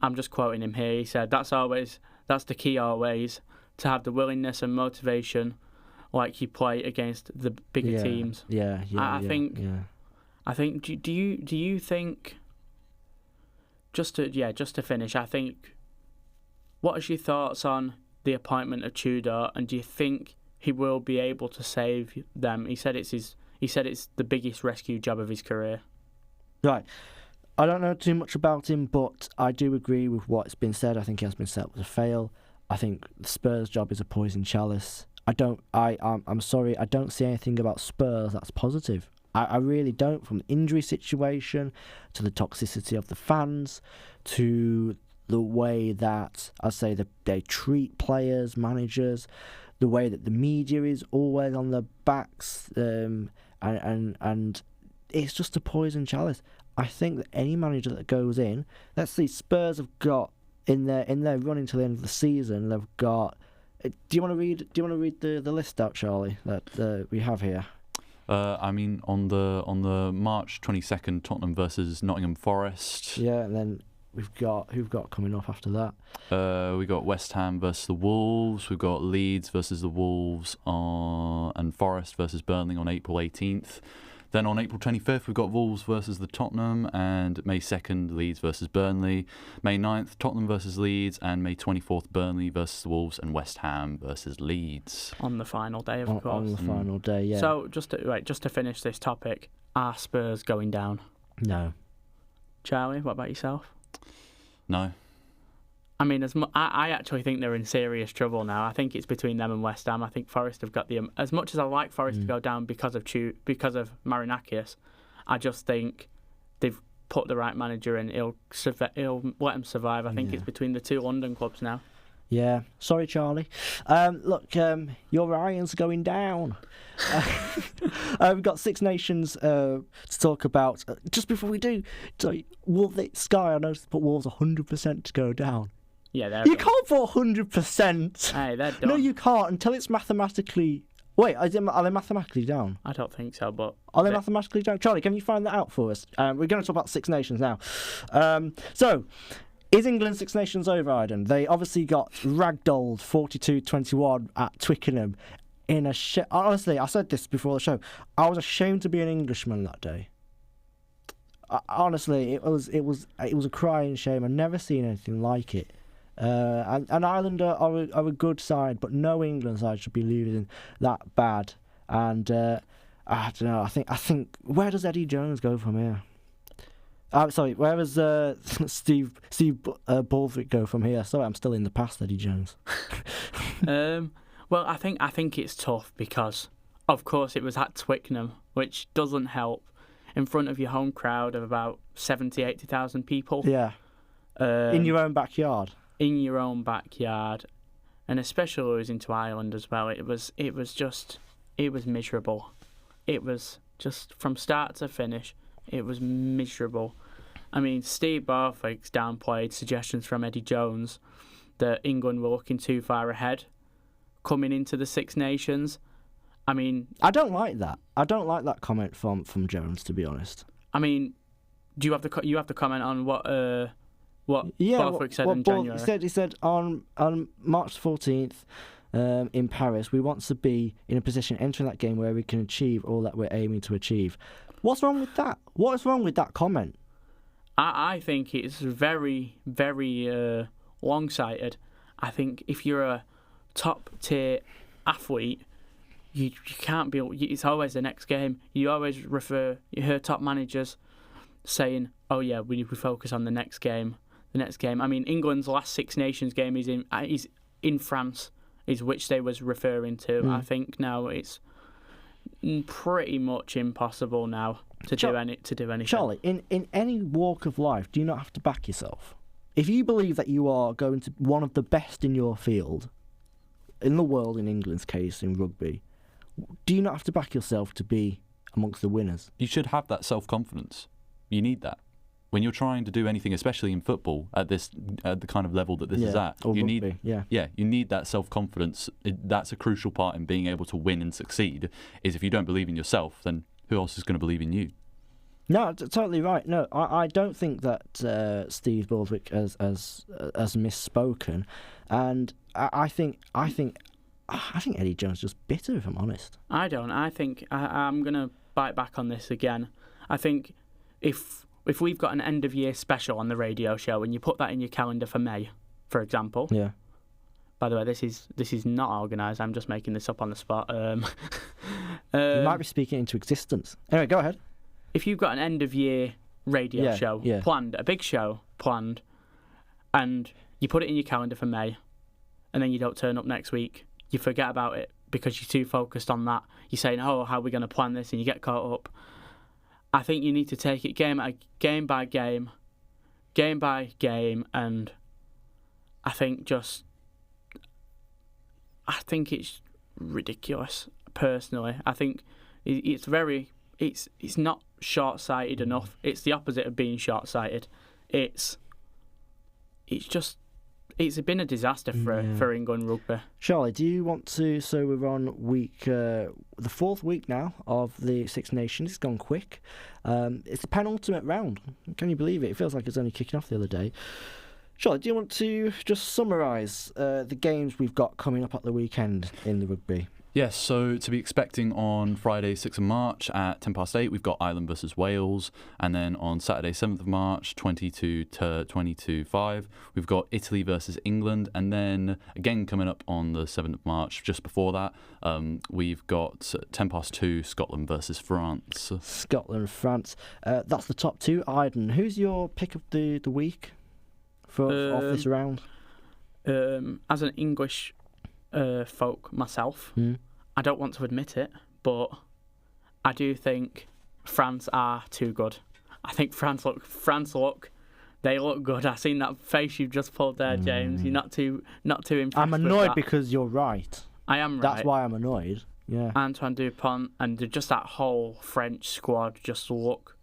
I'm just quoting him here. He said, that's the key always, to have the willingness and motivation like you play against the bigger teams. I think, do you think, just to finish, I think, what is your thoughts on the appointment of Tudor, and do you think he will be able to save them? He said it's the biggest rescue job of his career. Right. I don't know too much about him, but I do agree with what's been said. I think he has been set up to fail. I think the Spurs job is a poison chalice. I'm sorry, I don't see anything about Spurs that's positive. I really don't, from the injury situation to the toxicity of the fans to the way that they treat players, managers, the way that the media is always on their backs, and it's just a poison chalice. I think that any manager that goes in, let's see, Spurs have got in their run until the end of the season. They've got. Do you want to read the list out, Charlie, that we have here? I mean, on the March 22nd, Tottenham versus Nottingham Forest. Yeah, and then who've got coming up after that? We got West Ham versus the Wolves. We've got Leeds versus the Wolves and Forest versus Burnley on April 18th. Then on April 25th, we've got Wolves versus the Tottenham, and May 2nd, Leeds versus Burnley. May 9th, Tottenham versus Leeds, and May 24th, Burnley versus the Wolves, and West Ham versus Leeds. On the final day, of course. On the final day, yeah. So, just to finish this topic, are Spurs going down? No. Charlie, what about yourself? No. I mean, I actually think they're in serious trouble now. I think it's between them and West Ham. I think Forest have got as much as I like Forest to go down because of Marinakis, I just think they've put the right manager in. He'll let them survive. I think it's between the two London clubs now. Yeah, sorry, Charlie. Look, your Ryan's going down. We've got Six Nations to talk about. Just before we do, Sky, I noticed put Wolves 100% to go down. Yeah, you can't put 100%. Hey, they're done. No, you can't until it's mathematically. Wait, are they mathematically down? I don't think so, but are they mathematically down? Charlie, can you find that out for us? We're going to talk about Six Nations now. So. Is England Six Nations over, Aiden? They obviously got ragdolled 42-21 at Twickenham in a honestly, I said this before the show. I was ashamed to be an Englishman that day. Honestly, it was a crying shame. I've never seen anything like it. And Ireland are a good side, but no England side should be losing that bad. And I don't know. I think where does Eddie Jones go from here? Sorry, where does Steve Baldrick go from here? Sorry, I'm still in the past, Eddie Jones. Well, I think it's tough because, of course, it was at Twickenham, which doesn't help, in front of your home crowd of about 80,000 people. Yeah. In your own backyard. In your own backyard, and especially losing to Ireland as well. It was miserable. It was just from start to finish. It was miserable. I mean, Steve Borthwick's downplayed suggestions from Eddie Jones that England were looking too far ahead coming into the Six Nations. I mean, I don't like that. I don't like that comment from Jones, to be honest. I mean, do you have to comment on what Borthwick said in January? He said on March 14th in Paris, we want to be in a position entering that game where we can achieve all that we're aiming to achieve. What's wrong with that? What is wrong with that comment? I think it's very, very long-sighted. I think if you're a top-tier athlete, you can't be. It's always the next game. You always you hear top managers saying, "Oh yeah, we focus on the next game." The next game. I mean, England's last Six Nations game is in France, is which they was referring to. I think now it's pretty much impossible now to do anything. Charlie, in any walk of life, do you not have to back yourself? If you believe that you are going to one of the best in your field, in the world, in England's case, in rugby, do you not have to back yourself to be amongst the winners? You should have that self-confidence. You need that. When you're trying to do anything, especially in football, at the kind of level that this is at, you need that self-confidence. That's a crucial part in being able to win and succeed. Is if you don't believe in yourself, then who else is going to believe in you? No, totally right. No, I don't think that Steve Baldrick has misspoken, and I think Eddie Jones is just bitter, if I'm honest. I don't. I think I'm going to bite back on this again. I think if we've got an end of year special on the radio show and you put that in your calendar for May, for example. Yeah. By the way, this is not organised. I'm just making this up on the spot. You might be speaking into existence. Anyway, go ahead. If you've got an end of year radio show planned, a big show planned, and you put it in your calendar for May, and then you don't turn up next week, you forget about it because you're too focused on that. You're saying, "Oh, how are we going to plan this?" and you get caught up. I think you need to take it game by game, and I think it's ridiculous. Personally, I think it's not short-sighted enough. It's the opposite of being short-sighted. It's just it's been a disaster for England rugby. Charlie, do you want to? So we're on week the 4th week now of the Six Nations. It's gone quick. It's the penultimate round. Can you believe it? It feels like it's only kicking off the other day. Charlie, do you want to just summarise the games we've got coming up at the weekend in the rugby? Yes, so to be expecting on Friday 6th of March at 8:10, we've got Ireland versus Wales, and then on Saturday 7th of March 22-5 we've got Italy versus England, and then again coming up on the 7th of March just before that we've got 2:10 Scotland versus France. Scotland, France. That's the top two. Aiden, who's your pick of the week of this round? As an English folk myself, I don't want to admit it, but I do think France are too good. I think France look they look good. I've seen that face you've just pulled there, James. You're not too impressed. I'm annoyed with that. because you're right. I am right. That's why I'm annoyed. Yeah. Antoine Dupont and just that whole French squad just look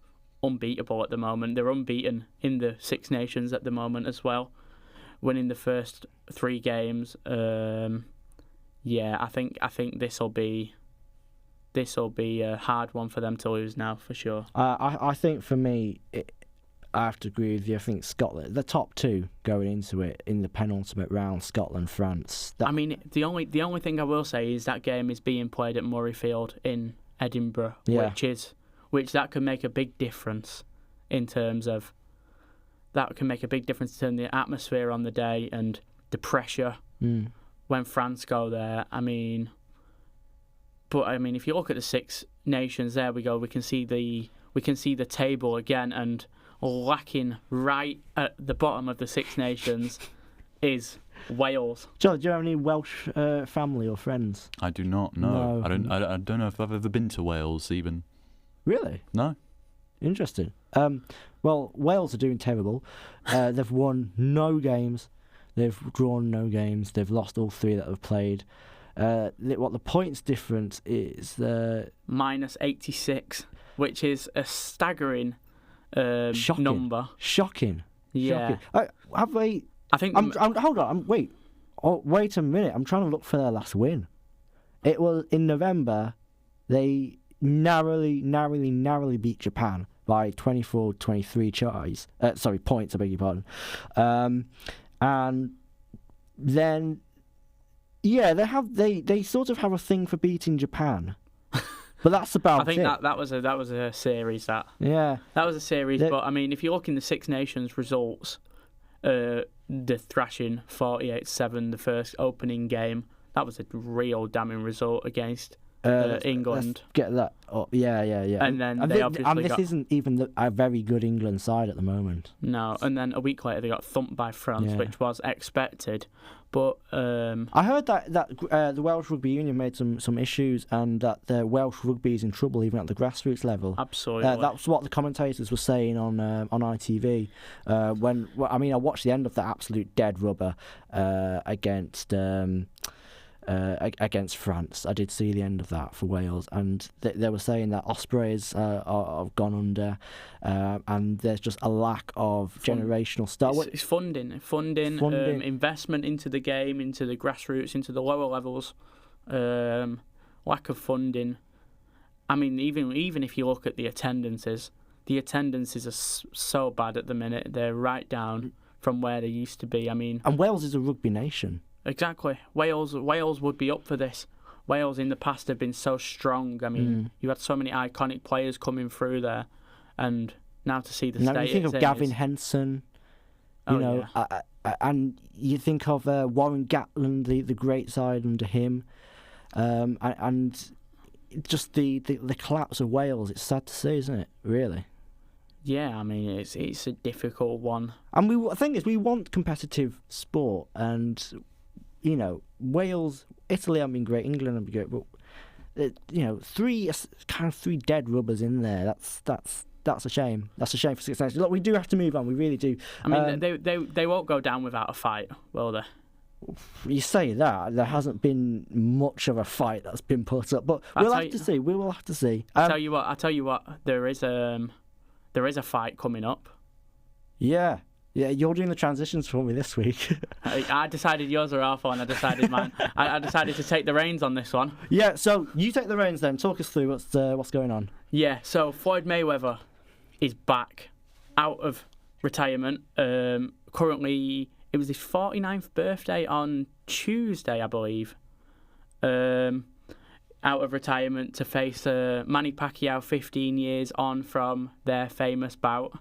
unbeatable at the moment. They're unbeaten in the Six Nations at the moment as well, winning the first 3 games. I think this will be a hard one for them to lose now for sure. I think for me, I have to agree with you. I think Scotland, the top 2 going into it in the penultimate round, Scotland, France. I mean, the only thing I will say is that game is being played at Murrayfield in Edinburgh, which that could make a big difference in terms of the atmosphere on the day and the pressure. When France go there, if you look at the Six Nations, there we go. We can see the table again, and lacking right at the bottom of the Six Nations is Wales. Joe, do you have any Welsh family or friends? I do not. No. I don't know if I've ever been to Wales even. Really? No. Interesting. Well, Wales are doing terrible. They've won no games. They've drawn no games. They've lost all 3 that they've played. What the points difference is? Minus 86, which is a staggering number. Shocking. Yeah. Shocking. Have they? I think. Hold on. Wait. Oh, wait a minute. I'm trying to look for their last win. It was in November. They narrowly beat Japan by 24-23 points. I beg your pardon. And then, they sort of have a thing for beating Japan, but that's about it. I think that was a series. That was a series. But if you look in the Six Nations results, the thrashing 48-7, the first opening game, that was a real damning result against England. Let's get that up. Yeah. And then this isn't even a very good England side at the moment. No, and then a week later they got thumped by France, which was expected. But I heard that the Welsh Rugby Union made some issues, and that the Welsh rugby is in trouble even at the grassroots level. Absolutely. That's what the commentators were saying on ITV. I watched the end of the absolute dead rubber against France. I did see the end of that for Wales, and they were saying that Ospreys have gone under, and there's just a lack of generational stuff. It's funding, investment into the game, into the grassroots, into the lower levels. Lack of funding. Even if you look at the attendances are so bad at the minute. They're right down from where they used to be. And Wales is a rugby nation. Exactly. Wales would be up for this. Wales in the past have been so strong. You had so many iconic players coming through there, and now to see the state. You think of Gavin Henson, and you think of Warren Gatland, the great side under him, and just the collapse of Wales. It's sad to see, isn't it? Really. Yeah, it's a difficult one. And the thing is, we want competitive sport, and Wales, Italy have been great, England have been great, but 3 dead rubbers in there. That's a shame. That's a shame for Six Nations. Look, we do have to move on. We really do. They won't go down without a fight, will they? You say that there hasn't been much of a fight that's been put up, but we'll have to see. We will have to see. I tell you what. There is a fight coming up. Yeah. Yeah, you're doing the transitions for me this week. I decided yours were awful, and I decided mine. I decided to take the reins on this one. Yeah, so you take the reins then. Talk us through what's going on. Yeah, so Floyd Mayweather is back out of retirement. Currently, it was his 49th birthday on Tuesday, I believe. Out of retirement to face Manny Pacquiao 15 years on from their famous bout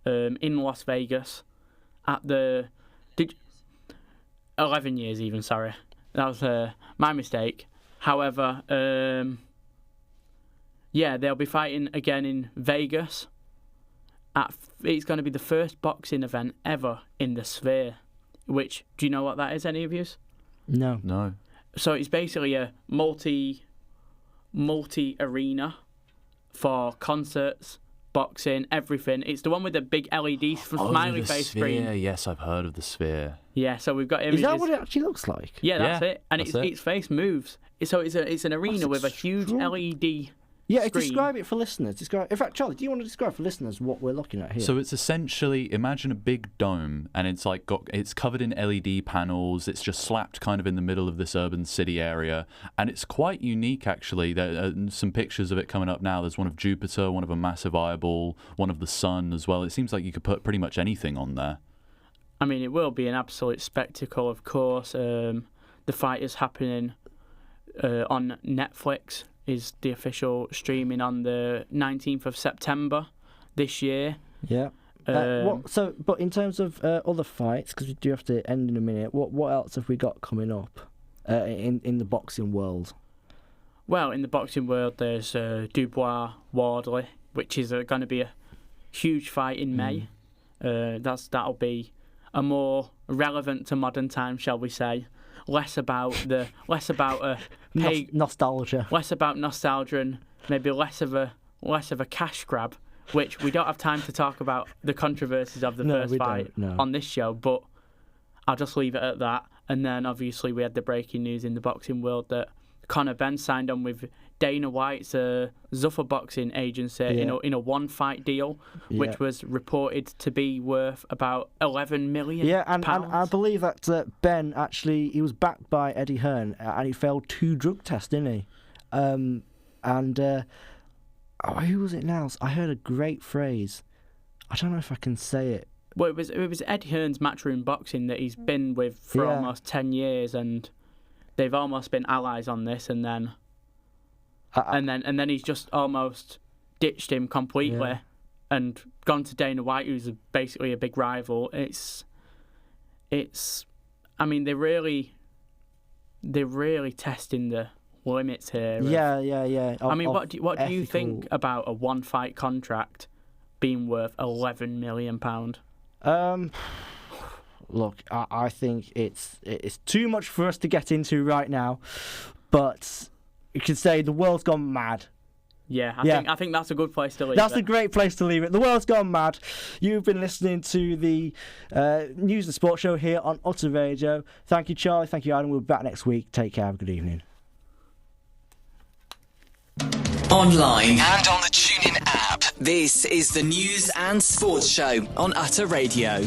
in Las Vegas at the 11 years even, sorry. That was my mistake. However, they'll be fighting again in Vegas. It's going to be the first boxing event ever in the Sphere, which, do you know what that is, any of you? No. So it's basically a multi-arena for concerts, boxing, everything. It's the one with the big LED smiley face Sphere. screen. Yes, I've heard of the Sphere. Yeah, so we've got images. Is that what it actually looks like? Yeah, that's it. And its face moves. So it's an arena with a huge LED Yeah, screen. describe it for listeners. In fact, Charlie, do you want to describe for listeners what we're looking at here? So it's essentially, imagine a big dome, and it's like it's covered in LED panels. It's just slapped kind of in the middle of this urban city area, and it's quite unique actually. There are some pictures of it coming up now. There's one of Jupiter, one of a massive eyeball, one of the sun as well. It seems like you could put pretty much anything on there. I mean, it will be an absolute spectacle, of course. The fight is happening on Netflix. Is the official streaming on the 19th of September this year. Yeah. But in terms of other fights, because we do have to end in a minute, what else have we got coming up in the boxing world? Well, in the boxing world, there's Dubois Wardley, which is going to be a huge fight in May. That'll be a more relevant to modern times, shall we say. Less about nostalgia. Less about nostalgia and maybe less of a cash grab, which we don't have time to talk about the controversies of the first fight on this show, but I'll just leave it at that. And then obviously we had the breaking news in the boxing world that Conor Benn signed on with Dana White's Zuffa Boxing agency in a one-fight deal, which was reported to be worth about £11 million. Yeah, and I believe that Ben actually, he was backed by Eddie Hearn, and he failed 2 drug tests, didn't he? Who was it now? I heard a great phrase. I don't know if I can say it. Well, it was Eddie Hearn's Matchroom Boxing that he's been with for almost 10 years, and they've almost been allies on this, and then he's just almost ditched him completely and gone to Dana White, who's basically a big rival. I mean, they're really testing the limits here. Yeah. I mean, what do you think about a one-fight contract being worth £11 million? Look, I think it's too much for us to get into right now, but you could say the world's gone mad. Yeah, I think that's a good place to leave That's a great place to leave it. The world's gone mad. You've been listening to the News and Sports Show here on Utter Radio. Thank you, Charlie. Thank you, Adam. We'll be back next week. Take care. Have a good evening. Online and on the TuneIn app, this is the News and Sports Show on Utter Radio.